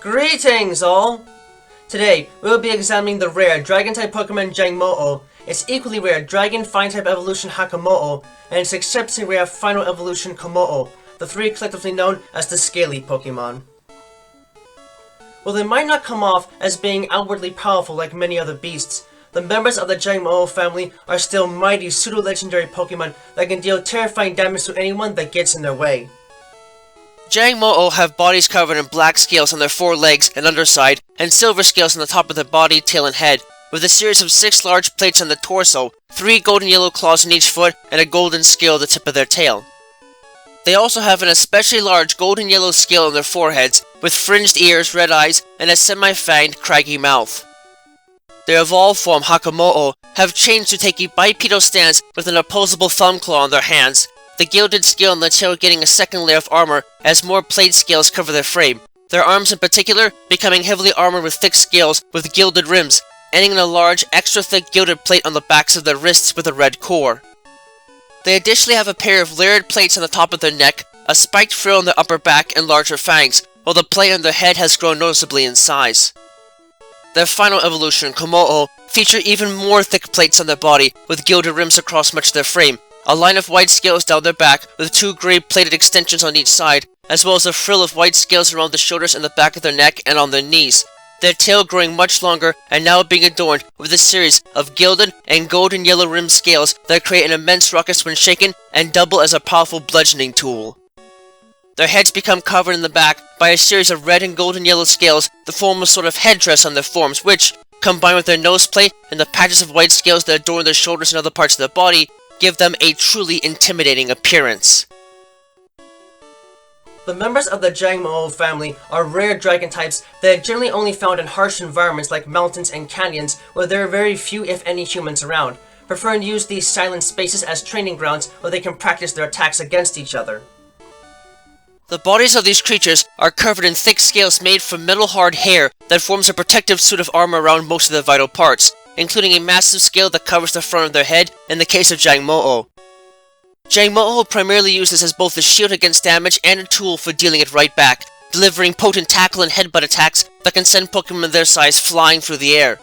Greetings all! Today, we will be examining the rare Dragon-type Pokemon Jangmo-o, its equally rare Dragon Fine-type evolution Hakomo-o, and its exceptionally rare final evolution Kommo-o, the three collectively known as the Scaly Pokémon. While they might not come off as being outwardly powerful like many other beasts, the members of the Jangmo-o family are still mighty pseudo-legendary Pokemon that can deal terrifying damage to anyone that gets in their way. Jangmo-o have bodies covered in black scales on their forelegs and underside, and silver scales on the top of their body, tail, and head, with a series of 6 large plates on the torso, 3 golden-yellow claws on each foot, and a golden scale at the tip of their tail. They also have an especially large golden-yellow scale on their foreheads, with fringed ears, red eyes, and a semi-fanged, craggy mouth. Their evolved form, Hakomo-o, have changed to take a bipedal stance with an opposable thumb claw on their hands, the gilded scale on the tail getting a second layer of armor as more plate scales cover their frame, their arms in particular becoming heavily armored with thick scales with gilded rims, ending in a large, extra-thick gilded plate on the backs of their wrists with a red core. They additionally have a pair of layered plates on the top of their neck, a spiked frill on their upper back, and larger fangs, while the plate on their head has grown noticeably in size. Their final evolution, Kommo-o, feature even more thick plates on their body, with gilded rims across much of their frame, a line of white scales down their back, with 2 grey plated extensions on each side, as well as a frill of white scales around the shoulders and the back of their neck and on their knees, their tail growing much longer and now being adorned with a series of gilded and golden yellow rimmed scales that create an immense ruckus when shaken and double as a powerful bludgeoning tool. Their heads become covered in the back by a series of red and golden yellow scales that form a sort of headdress on their forms which, combined with their nose plate and the patches of white scales that adorn their shoulders and other parts of their body, give them a truly intimidating appearance. The members of the Jangmo-o family are rare dragon types that are generally only found in harsh environments like mountains and canyons where there are very few if any humans around, preferring to use these silent spaces as training grounds where they can practice their attacks against each other. The bodies of these creatures are covered in thick scales made from metal-hard hair that forms a protective suit of armor around most of their vital parts, including a massive scale that covers the front of their head in the case of Jangmo-o. Jangmo-o primarily uses as both a shield against damage and a tool for dealing it right back, delivering potent tackle and headbutt attacks that can send Pokemon their size flying through the air.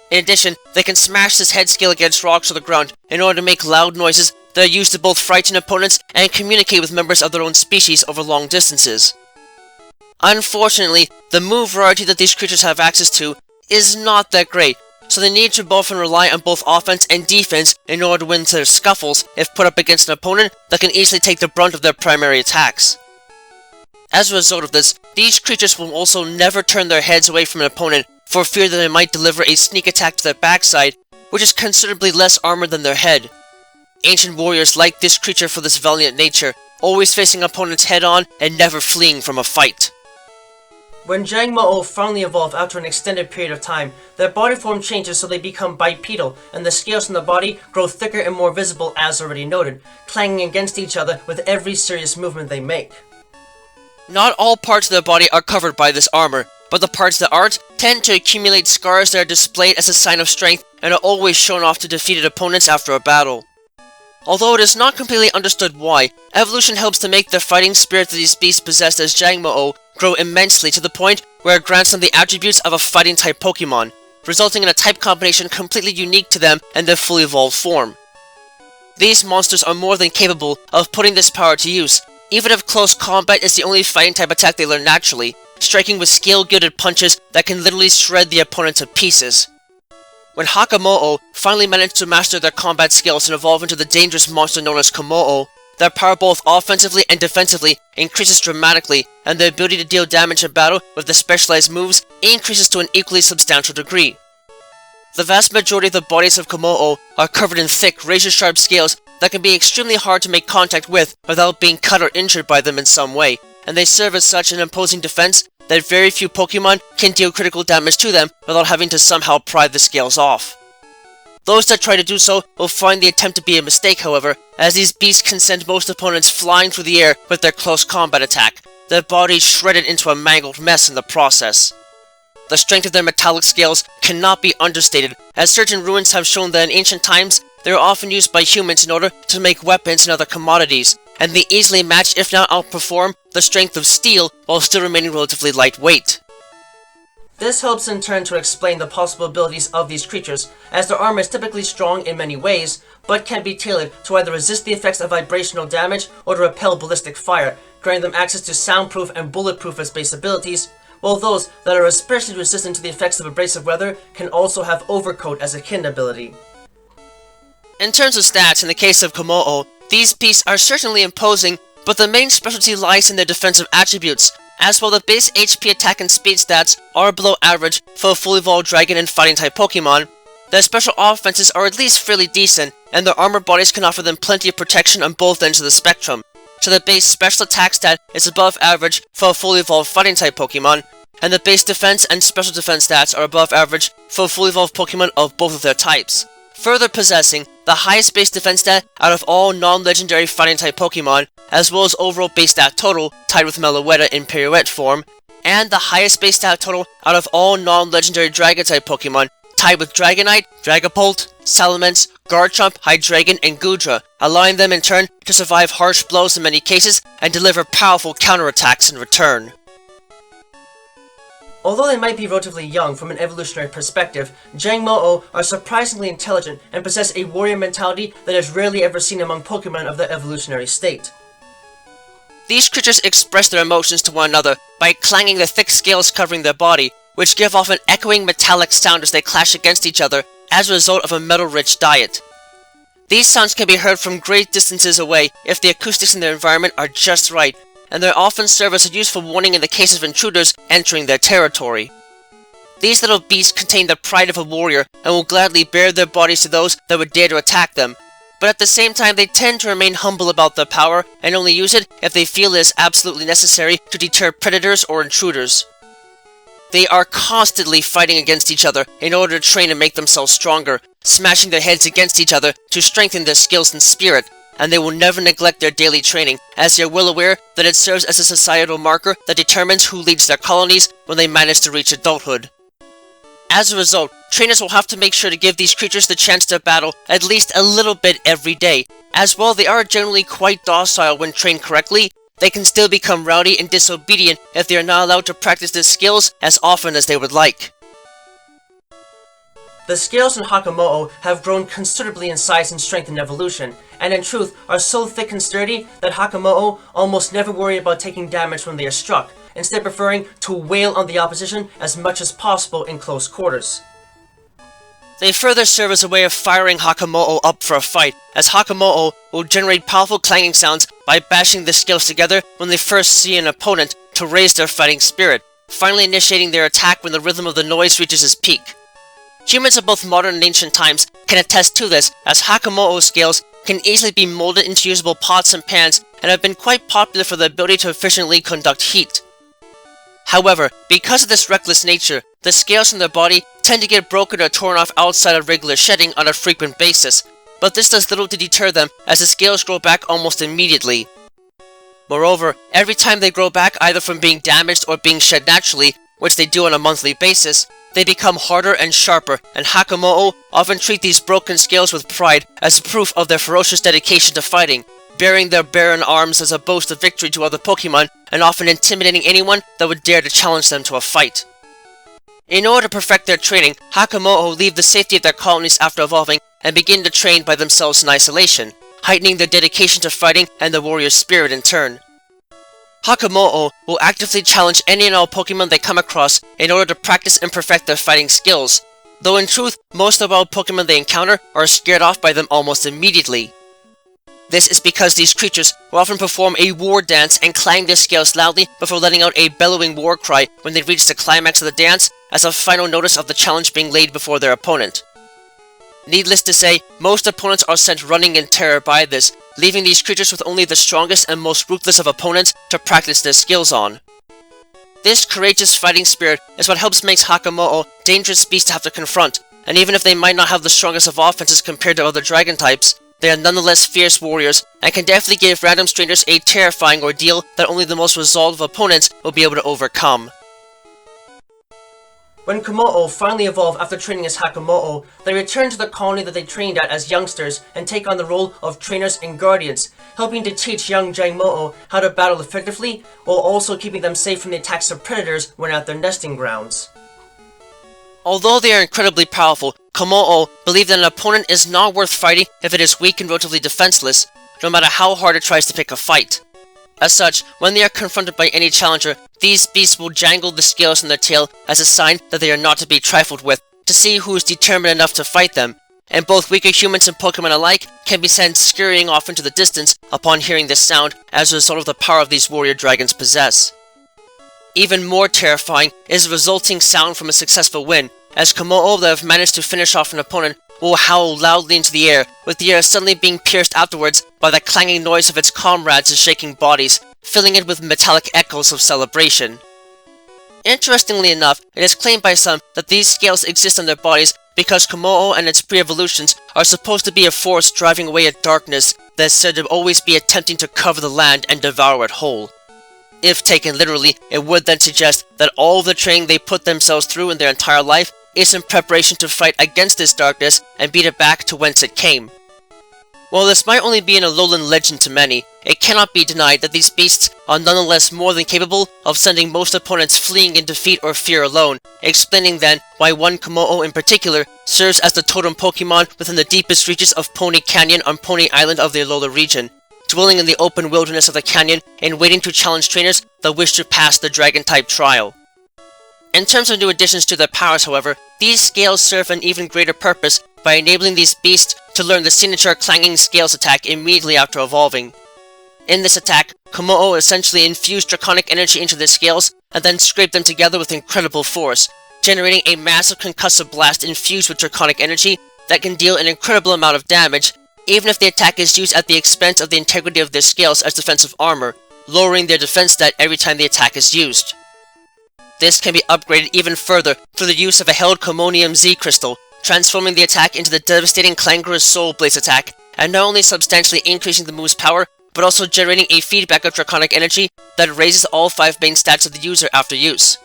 In addition, they can smash this head scale against rocks or the ground in order to make loud noises that are used to both frighten opponents and communicate with members of their own species over long distances. Unfortunately, the move variety that these creatures have access to is not that great, so they need to often rely on both offense and defense in order to win their scuffles if put up against an opponent that can easily take the brunt of their primary attacks. As a result of this, these creatures will also never turn their heads away from an opponent for fear that they might deliver a sneak attack to their backside, which is considerably less armored than their head. Ancient warriors like this creature for this valiant nature, always facing opponents head-on and never fleeing from a fight. When Jangmo-o finally evolve after an extended period of time, their body form changes so they become bipedal, and the scales on the body grow thicker and more visible as already noted, clanging against each other with every serious movement they make. Not all parts of their body are covered by this armor, but the parts that aren't tend to accumulate scars that are displayed as a sign of strength and are always shown off to defeated opponents after a battle. Although it is not completely understood why, evolution helps to make the fighting spirit that these beasts possessed as Jangmo-o grow immensely to the point where it grants them the attributes of a fighting-type Pokemon, resulting in a type combination completely unique to them and their fully evolved form. These monsters are more than capable of putting this power to use, even if close combat is the only fighting-type attack they learn naturally, striking with scale-gilded punches that can literally shred the opponent to pieces. When Hakomo-o finally managed to master their combat skills and evolve into the dangerous monster known as Kommo-o, their power both offensively and defensively increases dramatically, and their ability to deal damage in battle with the specialized moves increases to an equally substantial degree. The vast majority of the bodies of Kommo-o are covered in thick, razor-sharp scales that can be extremely hard to make contact with without being cut or injured by them in some way, and they serve as such an imposing defense that very few Pokemon can deal critical damage to them without having to somehow pry the scales off. Those that try to do so will find the attempt to be a mistake, however, as these beasts can send most opponents flying through the air with their close combat attack, their bodies shredded into a mangled mess in the process. The strength of their metallic scales cannot be understated, as certain ruins have shown that in ancient times they were often used by humans in order to make weapons and other commodities, and they easily match if not outperform the strength of steel while still remaining relatively lightweight. This helps in turn to explain the possible abilities of these creatures, as their armor is typically strong in many ways, but can be tailored to either resist the effects of vibrational damage or to repel ballistic fire, granting them access to soundproof and bulletproof as base abilities, while those that are especially resistant to the effects of abrasive weather can also have Overcoat as a kin ability. In terms of stats, in the case of Komodo, these beasts are certainly imposing, but the main specialty lies in their defensive attributes, as while the base HP attack and speed stats are below average for a fully evolved dragon and fighting type Pokemon, their special offenses are at least fairly decent, and their armor bodies can offer them plenty of protection on both ends of the spectrum. So the base special attack stat is above average for a fully evolved fighting type Pokemon, and the base defense and special defense stats are above average for a fully evolved Pokemon of both of their types, further possessing the highest base defense stat out of all non-legendary fighting type Pokemon, as well as overall base stat total tied with Meloetta in Pirouette form, and the highest base stat total out of all non-legendary dragon type Pokemon, tied with Dragonite, Dragapult, Salamence, Garchomp, Hydreigon, and Goodra, allowing them in turn to survive harsh blows in many cases and deliver powerful counterattacks in return. Although they might be relatively young from an evolutionary perspective, Jangmo-o are surprisingly intelligent and possess a warrior mentality that is rarely ever seen among Pokemon of their evolutionary state. These creatures express their emotions to one another by clanging the thick scales covering their body, which give off an echoing metallic sound as they clash against each other as a result of a metal-rich diet. These sounds can be heard from great distances away if the acoustics in their environment are just right, and they often serve as a useful warning in the case of intruders entering their territory. These little beasts contain the pride of a warrior and will gladly bare their bodies to those that would dare to attack them, but at the same time they tend to remain humble about their power and only use it if they feel it is absolutely necessary to deter predators or intruders. They are constantly fighting against each other in order to train and make themselves stronger, smashing their heads against each other to strengthen their skills and spirit, and they will never neglect their daily training, as they are well aware that it serves as a societal marker that determines who leads their colonies when they manage to reach adulthood. As a result, trainers will have to make sure to give these creatures the chance to battle at least a little bit every day, as while they are generally quite docile when trained correctly, they can still become rowdy and disobedient if they are not allowed to practice their skills as often as they would like. The scales in Hakomo-o have grown considerably in size and strength in evolution, and in truth are so thick and sturdy that Hakomo-o almost never worry about taking damage when they are struck, instead preferring to wail on the opposition as much as possible in close quarters. They further serve as a way of firing Hakomo-o up for a fight, as Hakomo-o will generate powerful clanging sounds by bashing the scales together when they first see an opponent to raise their fighting spirit, finally initiating their attack when the rhythm of the noise reaches its peak. Humans of both modern and ancient times can attest to this, as Hakomo-o scales can easily be molded into usable pots and pans and have been quite popular for their ability to efficiently conduct heat. However, because of this reckless nature, the scales from their body tend to get broken or torn off outside of regular shedding on a frequent basis, but this does little to deter them as the scales grow back almost immediately. Moreover, every time they grow back either from being damaged or being shed naturally, which they do on a monthly basis, they become harder and sharper, and Hakomo-o often treat these broken scales with pride as proof of their ferocious dedication to fighting, bearing their barren arms as a boast of victory to other Pokemon, and often intimidating anyone that would dare to challenge them to a fight. In order to perfect their training, Hakomo-o leave the safety of their colonies after evolving and begin to train by themselves in isolation, heightening their dedication to fighting and the warrior spirit in turn. Hakomo-o will actively challenge any and all Pokemon they come across in order to practice and perfect their fighting skills, though in truth, most of all Pokemon they encounter are scared off by them almost immediately. This is because these creatures will often perform a war dance and clang their scales loudly before letting out a bellowing war cry when they reach the climax of the dance as a final notice of the challenge being laid before their opponent. Needless to say, most opponents are sent running in terror by this, leaving these creatures with only the strongest and most ruthless of opponents to practice their skills on. This courageous fighting spirit is what helps make Hakomo-o dangerous beasts to have to confront, and even if they might not have the strongest of offenses compared to other dragon types, they are nonetheless fierce warriors, and can definitely give random strangers a terrifying ordeal that only the most resolved of opponents will be able to overcome. When Kommo-o finally evolve after training as Hakomo-o, they return to the colony that they trained at as youngsters and take on the role of trainers and guardians, helping to teach young Jangmo-o how to battle effectively, while also keeping them safe from the attacks of predators when at their nesting grounds. Although they are incredibly powerful, Komodo believe that an opponent is not worth fighting if it is weak and relatively defenseless, no matter how hard it tries to pick a fight. As such, when they are confronted by any challenger, these beasts will jangle the scales on their tail as a sign that they are not to be trifled with, to see who is determined enough to fight them, and both weaker humans and Pokemon alike can be sent scurrying off into the distance upon hearing this sound as a result of the power of these warrior dragons possess. Even more terrifying is the resulting sound from a successful win, as Komodo that have managed to finish off an opponent will howl loudly into the air, with the air suddenly being pierced afterwards by the clanging noise of its comrades' shaking bodies, filling it with metallic echoes of celebration. Interestingly enough, it is claimed by some that these scales exist on their bodies because Komodo and its pre-evolutions are supposed to be a force driving away a darkness that is said to always be attempting to cover the land and devour it whole. If taken literally, it would then suggest that all the training they put themselves through in their entire life is in preparation to fight against this darkness and beat it back to whence it came. While this might only be an Alolan legend to many, it cannot be denied that these beasts are nonetheless more than capable of sending most opponents fleeing in defeat or fear alone, explaining then why one Komodo in particular serves as the totem Pokemon within the deepest reaches of Pony Canyon on Pony Island of the Alola region, dwelling in the open wilderness of the canyon and waiting to challenge trainers that wish to pass the Dragon-type trial. In terms of new additions to their powers, however, these scales serve an even greater purpose by enabling these beasts to learn the signature Clanging Scales attack immediately after evolving. In this attack, Komodo essentially infused draconic energy into their scales and then scraped them together with incredible force, generating a massive concussive blast infused with draconic energy that can deal an incredible amount of damage, even if the attack is used at the expense of the integrity of their scales as defensive armor, lowering their defense stat every time the attack is used. This can be upgraded even further through the use of a held Commonium Z crystal, transforming the attack into the devastating Clangorous Soul Blaze attack, and not only substantially increasing the move's power, but also generating a feedback of draconic energy that raises all 5 main stats of the user after use.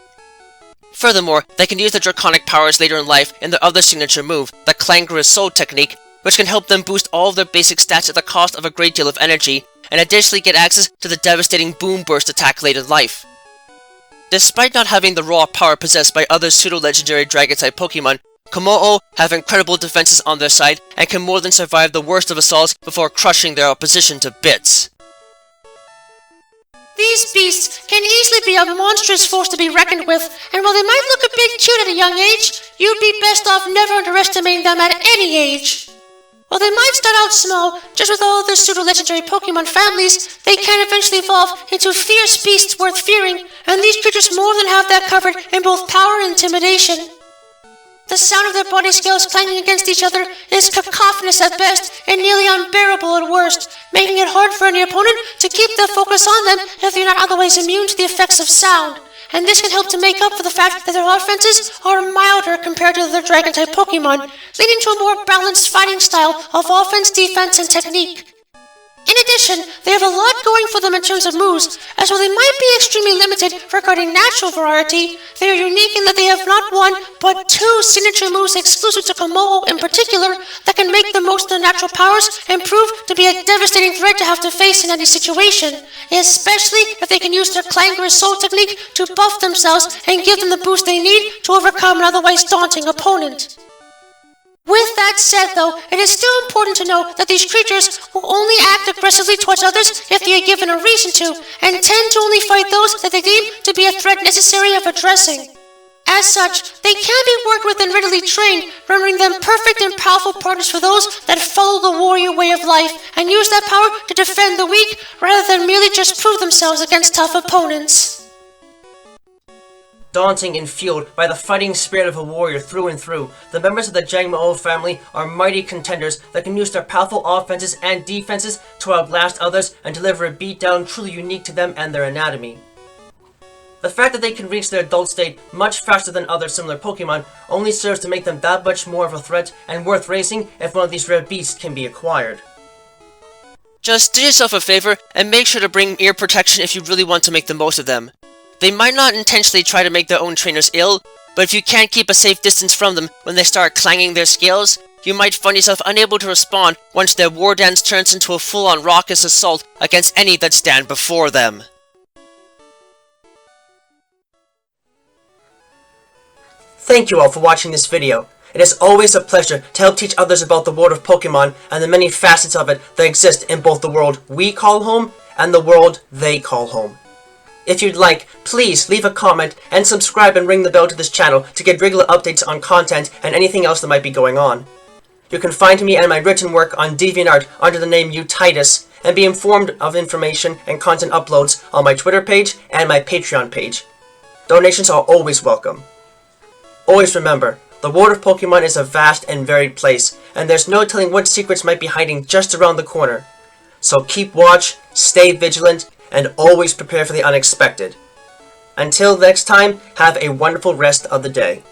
Furthermore, they can use their draconic powers later in life in their other signature move, the Clangorous Soul technique, which can help them boost all of their basic stats at the cost of a great deal of energy, and additionally get access to the devastating Boom Burst attack late in life. Despite not having the raw power possessed by other pseudo-legendary Dragon-type Pokemon, Komodo have incredible defenses on their side and can more than survive the worst of assaults before crushing their opposition to bits. These beasts can easily be a monstrous force to be reckoned with, and while they might look a bit cute at a young age, you'd be best off never underestimating them at any age. While they might start out small, just with all other pseudo-legendary Pokemon families, they can eventually evolve into fierce beasts worth fearing, and these creatures more than have that covered in both power and intimidation. The sound of their body scales clanging against each other is cacophonous at best and nearly unbearable at worst, making it hard for any opponent to keep their focus on them if they're not otherwise immune to the effects of sound. And this can help to make up for the fact that their offenses are milder compared to their Dragon-type Pokemon, leading to a more balanced fighting style of offense, defense, and technique. In addition, they have a lot going for them in terms of moves, as while they might be extremely limited regarding natural variety, they are unique in that they have not one, but 2 signature moves exclusive to Komodo in particular that can make the most of their natural powers and prove to be a devastating threat to have to face in any situation, especially if they can use their Clangorous Soul technique to buff themselves and give them the boost they need to overcome an otherwise daunting opponent. With that said, though, it is still important to note that these creatures will only act aggressively towards others if they are given a reason to, and tend to only fight those that they deem to be a threat necessary of addressing. As such, they can be worked with and readily trained, rendering them perfect and powerful partners for those that follow the warrior way of life, and use that power to defend the weak, rather than merely just prove themselves against tough opponents. Daunting and fueled by the fighting spirit of a warrior through and through, the members of the Jangmo-o family are mighty contenders that can use their powerful offenses and defenses to outlast others and deliver a beatdown truly unique to them and their anatomy. The fact that they can reach their adult state much faster than other similar Pokemon only serves to make them that much more of a threat and worth racing if one of these rare beasts can be acquired. Just do yourself a favor and make sure to bring ear protection if you really want to make the most of them. They might not intentionally try to make their own trainers ill, but if you can't keep a safe distance from them when they start clanging their scales, you might find yourself unable to respond once their war dance turns into a full-on raucous assault against any that stand before them. Thank you all for watching this video. It is always a pleasure to help teach others about the world of Pokemon and the many facets of it that exist in both the world we call home and the world they call home. If you'd like, please leave a comment and subscribe and ring the bell to this channel to get regular updates on content and anything else that might be going on. You can find me and my written work on DeviantArt under the name Untitled, and be informed of information and content uploads on my Twitter page and my Patreon page. Donations are always welcome. Always remember, the world of Pokemon is a vast and varied place, and there's no telling what secrets might be hiding just around the corner. So keep watch, stay vigilant, and always prepare for the unexpected. Until next time, have a wonderful rest of the day.